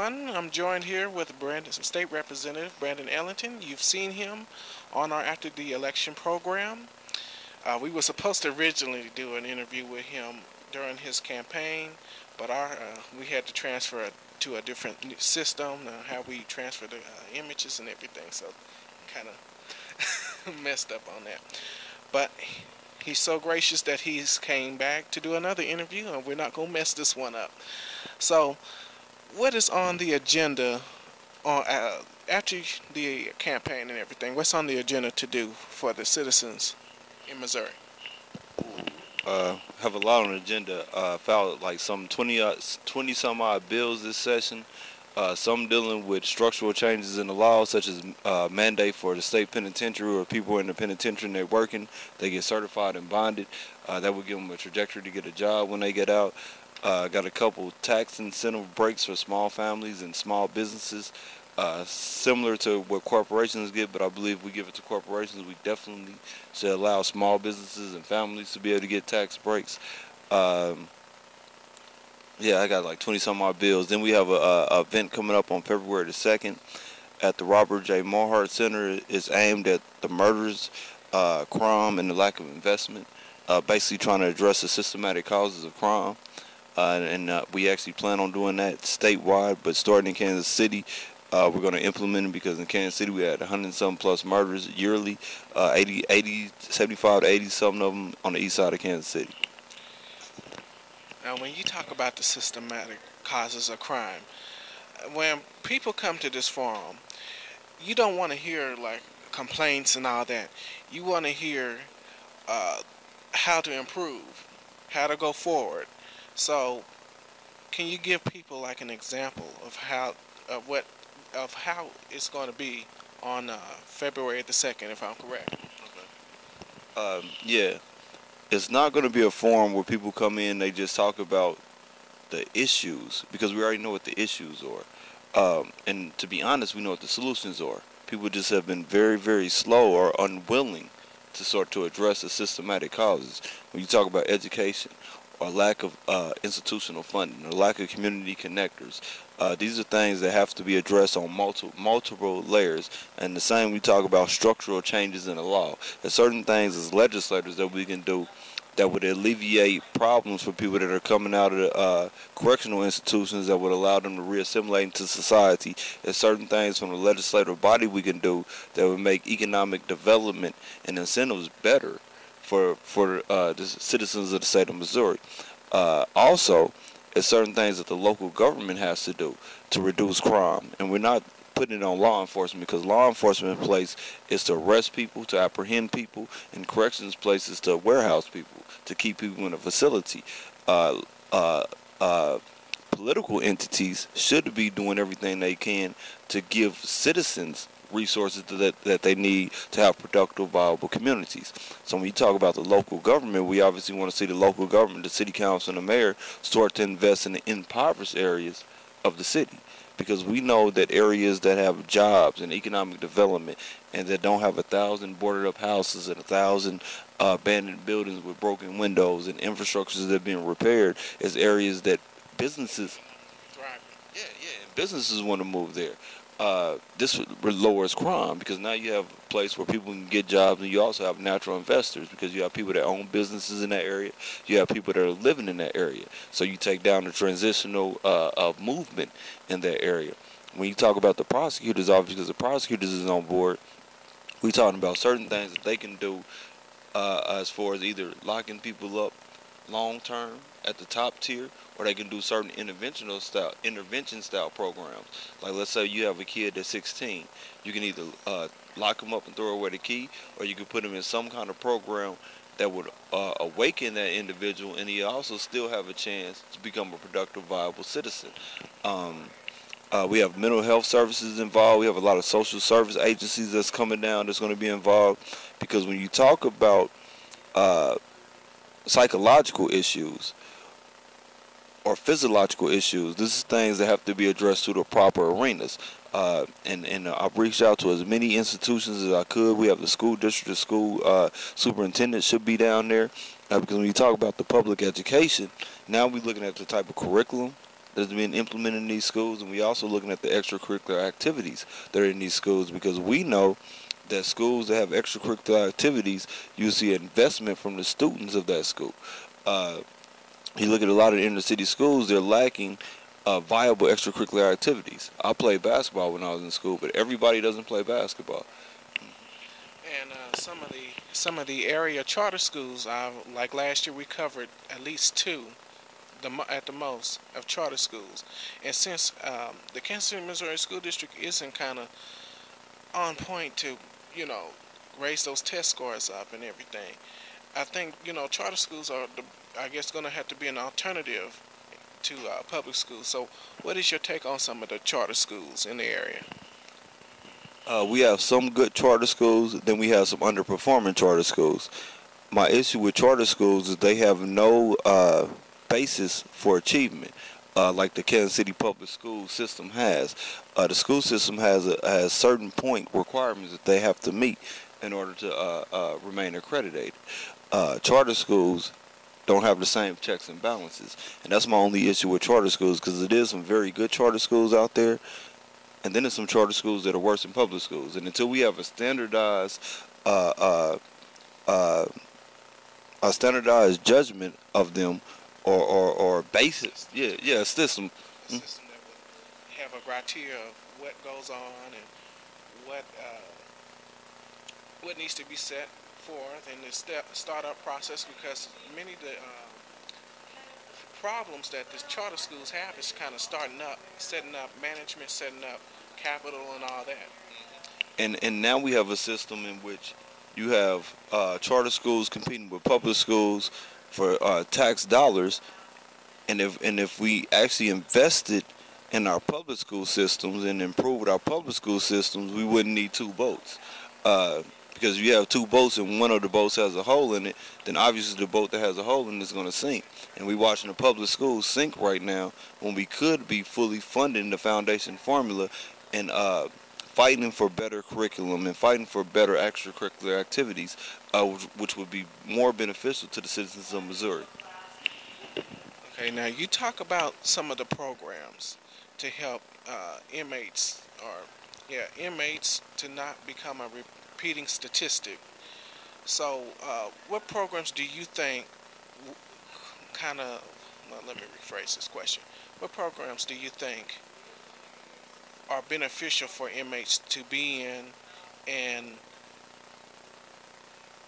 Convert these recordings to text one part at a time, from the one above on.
everyone. I'm joined here with State Representative Brandon Ellington. You've seen him on our After the Election program. We were supposed to originally do an interview with him during his campaign, but we had to transfer to a different system, how we transfer the images and everything, so kind of messed up on that. But he's so gracious that he's came back to do another interview, and we're not going to mess this one up. So, what is on the agenda after the campaign and everything? What's on the agenda to do for the citizens in Missouri? Have a lot on the agenda. Filed like some 20 some odd bills this session. Some dealing with structural changes in the law, such as mandate for the state penitentiary, or people in the penitentiary and they're working, they get certified and bonded. That would give them a trajectory to get a job when they get out. Got a couple tax incentive breaks for small families and small businesses, similar to what corporations get, but I believe we give it to corporations. We definitely should allow small businesses and families to be able to get tax breaks. Yeah, I got like 20 some odd bills. Then we have a event coming up on February the 2nd at the Robert J. Mohart Center. It's aimed at the murders, crime, and the lack of investment, basically trying to address the systematic causes of crime. We actually plan on doing that statewide, but starting in Kansas City, we're going to implement it because in Kansas City we had 100-some plus murders yearly, 75 to 80 something of them on the east side of Kansas City. Now, when you talk about the systematic causes of crime, when people come to this forum, you don't want to hear like complaints and all that. You want to hear how to improve, how to go forward. So, can you give people like an example of how it's going to be on February the 2nd, if I'm correct? Okay. Yeah. It's not going to be a forum where people come in, they just talk about the issues, because we already know what the issues are. And to be honest, we know what the solutions are. People just have been very, very slow or unwilling to address the systematic causes. When you talk about education, or lack of institutional funding, or lack of community connectors, these are things that have to be addressed on multiple layers. And the same, we talk about structural changes in the law. There's certain things as legislators that we can do that would alleviate problems for people that are coming out of the correctional institutions, that would allow them to reassimilate into society. There's certain things from the legislative body we can do that would make economic development and incentives better for the citizens of the state of Missouri. Also, there's certain things that the local government has to do to reduce crime. And we're not putting it on law enforcement, because law enforcement place is to arrest people, to apprehend people, and corrections places to warehouse people, to keep people in a facility. Political entities should be doing everything they can to give citizens resources that they need to have productive, viable communities. So when you talk about the local government, we obviously want to see the local government, the city council and the mayor, start to invest in the impoverished areas of the city. Because we know that areas that have jobs and economic development and that don't have 1,000 boarded up houses and 1,000 abandoned buildings with broken windows and infrastructures that are being repaired is areas that businesses businesses want to move there. This lowers crime, because now you have a place where people can get jobs, and you also have natural investors, because you have people that own businesses in that area. You have people that are living in that area. So you take down the transitional movement in that area. When you talk about the prosecutors, obviously, because the prosecutors is on board, we're talking about certain things that they can do as far as either locking people up long term at the top tier, or they can do certain intervention style programs. Like, let's say you have a kid that's 16, you can either lock him up and throw away the key, or you can put him in some kind of program that would awaken that individual, and he also still have a chance to become a productive, viable citizen. We have mental health services involved. We have a lot of social service agencies that's coming down that's going to be involved, because when you talk about psychological issues or physiological issues, this is things that have to be addressed through the proper arenas. And I've reached out to as many institutions as I could. We have the school district, the school superintendent should be down there, because when you talk about the public education, now we're looking at the type of curriculum, that's being implemented in these schools, and we also looking at the extracurricular activities that are in these schools, because we know that schools that have extracurricular activities, you see investment from the students of that school. Uh, you look at a lot of inner city schools, they're lacking viable extracurricular activities. I played basketball when I was in school, but everybody doesn't play basketball. And some of the area charter schools, like last year, we covered at least two, at the most, of charter schools. And since the Kansas City, Missouri School District isn't kind of on point to, you know, raise those test scores up and everything, I think, you know, charter schools are, I guess, going to have to be an alternative to public schools. So, what is your take on some of the charter schools in the area? We have some good charter schools, then we have some underperforming charter schools. My issue with charter schools is they have no basis for achievement, like the Kansas City public school system has. The school system has certain point requirements that they have to meet in order to remain accredited. Charter schools don't have the same checks and balances, and that's my only issue with charter schools, because it is some very good charter schools out there, and then there's some charter schools that are worse than public schools. And until we have uh, uh, uh, a standardized judgment of them, or basis, a system. A system that would have a criteria of what goes on and what what needs to be set forth in the startup process, because many of the problems that the charter schools have is kind of starting up, setting up management, setting up capital, and all that. And now we have a system in which you have charter schools competing with public schools for tax dollars, and if we actually invested in our public school systems and improved our public school systems, we wouldn't need two boats. Because if you have two boats and one of the boats has a hole in it, then obviously the boat that has a hole in it is going to sink. And we're watching the public schools sink right now when we could be fully funding the foundation formula and fighting for better curriculum and fighting for better extracurricular activities, which would be more beneficial to the citizens of Missouri. Okay, now you talk about some of the programs to help inmates, or inmates to not become a repeating statistic. So, what programs do you think kind of? Well, let me rephrase this question. What programs do you think are beneficial for inmates to be in, and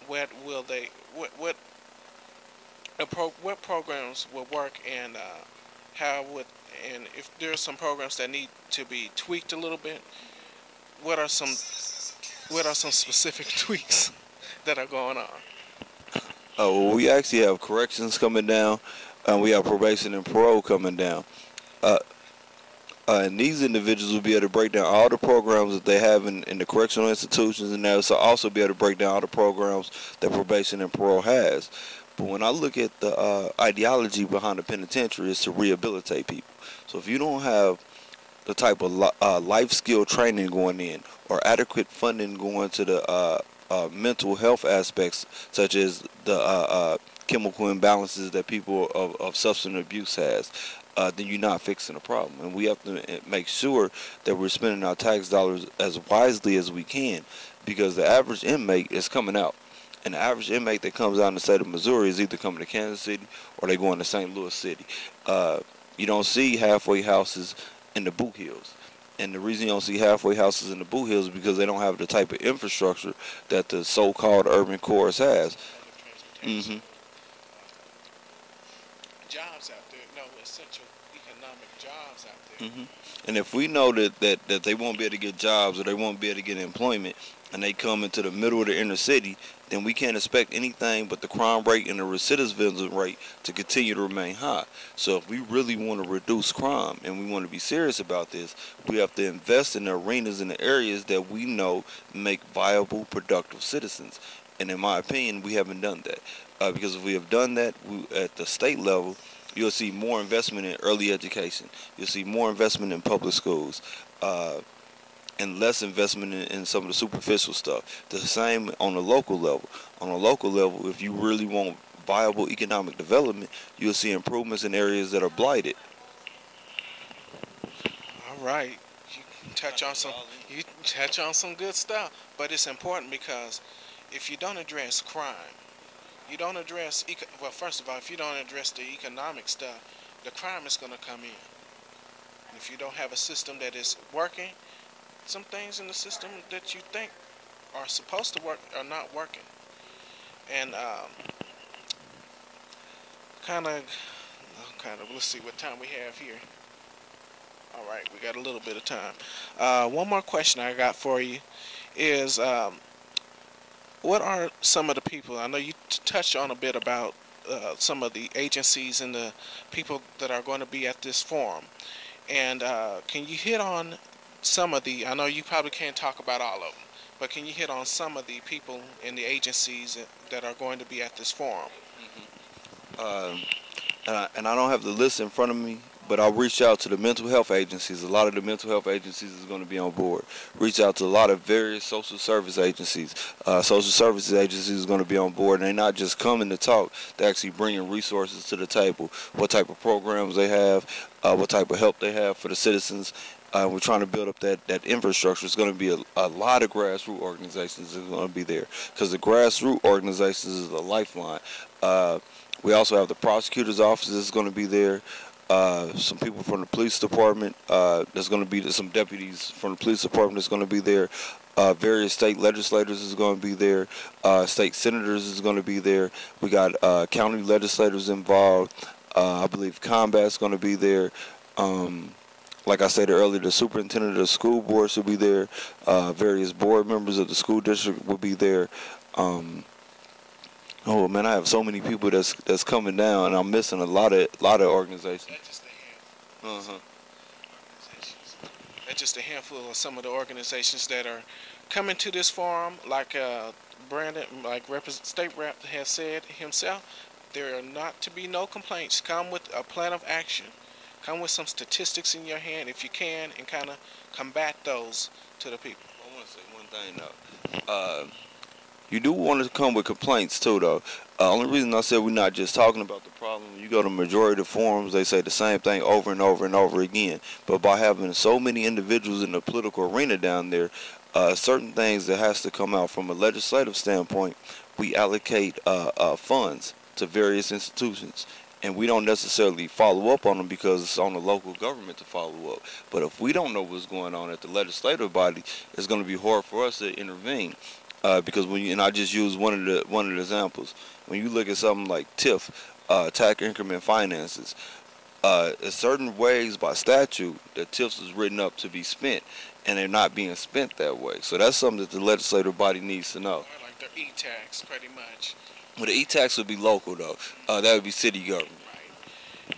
what will they? What programs will work, and how would, and if there are some programs that need to be tweaked a little bit, what are some specific tweaks that are going on? Well, we actually have corrections coming down, and we have probation and parole coming down. And these individuals will be able to break down all the programs that they have in the correctional institutions, and they'll also be able to break down all the programs that probation and parole has. But when I look at the ideology behind the penitentiary, is to rehabilitate people. So if you don't have the type of life skill training going in, or adequate funding going to the mental health aspects, such as the chemical imbalances that people of substance abuse has, then you're not fixing the problem. And we have to make sure that we're spending our tax dollars as wisely as we can, because the average inmate is coming out. And the average inmate that comes out in the state of Missouri is either coming to Kansas City or they're going to St. Louis City. You don't see halfway houses in the boot hills. And the reason you don't see halfway houses in the boot hills is because they don't have the type of infrastructure that the so-called urban cores has. Mm-hmm. Jobs out there, no essential economic jobs out there. Mm-hmm. And if we know that they won't be able to get jobs, or they won't be able to get employment, and they come into the middle of the inner city, then we can't expect anything but the crime rate and the recidivism rate to continue to remain high. So if we really want to reduce crime and we want to be serious about this, we have to invest in the arenas and the areas that we know make viable, productive citizens. And in my opinion, we haven't done that. Because if we have done that at the state level, you'll see more investment in early education. You'll see more investment in public schools. And less investment in some of the superficial stuff. The same on the local level. On a local level, if you really want viable economic development, you'll see improvements in areas that are blighted. right. You you touch on some good stuff, but it's important because if you don't address crime, you don't address well. First of all, if you don't address the economic stuff, the crime is going to come in. And if you don't have a system that is working, some things in the system that you think are supposed to work are not working. And let's see what time we have here. All right, we got a little bit of time. One more question I got for you is, what are some of the people? I know you touched on a bit about some of the agencies and the people that are going to be at this forum. And can you hit on some of the? I know you probably can't talk about all of them, but can you hit on some of the people in the agencies that are going to be at this forum? And I don't have the list in front of me, but I'll reach out to the mental health agencies. A lot of the mental health agencies is going to be on board. Reach out to a lot of various social service agencies. Social services agencies is going to be on board, and they're not just coming to talk. They're actually bringing resources to the table. What type of programs they have, what type of help they have for the citizens. We're trying to build up that infrastructure. It's going to be a lot of grassroots organizations that are going to be there, because the grassroots organizations is the lifeline. We also have the prosecutor's office that's going to be there. Some people from the police department. There's going to be some deputies from the police department that's going to be there. Various state legislators is going to be there. State senators is going to be there. We got county legislators involved. I believe Combat's going to be there. Like I said earlier, the superintendent of the school board should be there. Various board members of the school district will be there. Oh man, I have so many people that's coming down, and I'm missing a lot of organizations. That's just a handful. That's just a handful of some of the organizations that are coming to this forum. Like Brandon, State Rep has said himself, there are not to be no complaints. Come with a plan of action. Come with some statistics in your hand, if you can, and kind of combat those to the people. I want to say one thing though. You do want to come with complaints too, though. Only reason I said we're not just talking about the problem, you go to majority of forums, they say the same thing over and over and over again. But by having so many individuals in the political arena down there, certain things that has to come out from a legislative standpoint, we allocate funds to various institutions. And we don't necessarily follow up on them because it's on the local government to follow up. But if we don't know what's going on at the legislative body, it's going to be hard for us to intervene. Because and I just use one of the examples. When you look at something like TIF, tax increment finances, in certain ways by statute that TIFs is written up to be spent, and they're not being spent that way. So that's something that the legislative body needs to know. Like the e-tax, pretty much. Well, the e-tax would be local though. That would be city government. Right.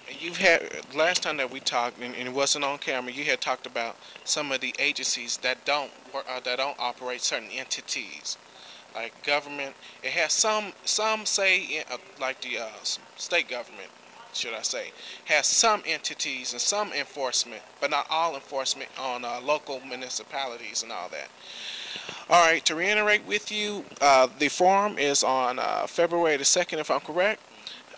And you've had last time that we talked, and it wasn't on camera. You had talked about some of the agencies that don't operate certain entities, like government. It has some say, like the state government, should I say, has some entities and some enforcement, but not all enforcement on local municipalities and all that. All right, to reiterate with you, the forum is on February the 2nd, if I'm correct.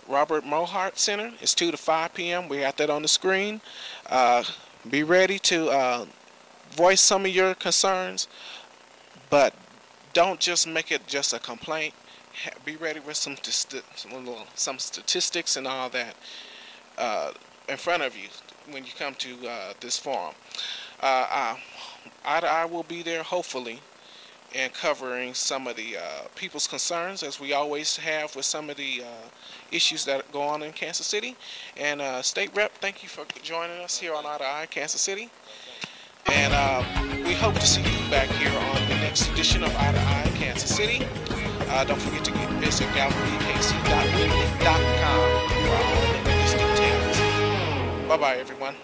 Robert Mohart Center. It's 2 to 5 p.m. We got that on the screen. Be ready to voice some of your concerns, but don't just make it just a complaint. Be ready with some statistics and all that in front of you when you come to this forum. I will be there, hopefully, and covering some of the people's concerns, as we always have with some of the issues that go on in Kansas City. And State Rep, thank you for joining us here on Eye to Eye, Kansas City. And we hope to see you back here on the next edition of Eye to Eye, Kansas City. Don't forget to visit galvinbkc.com for all the latest details. Bye-bye, everyone.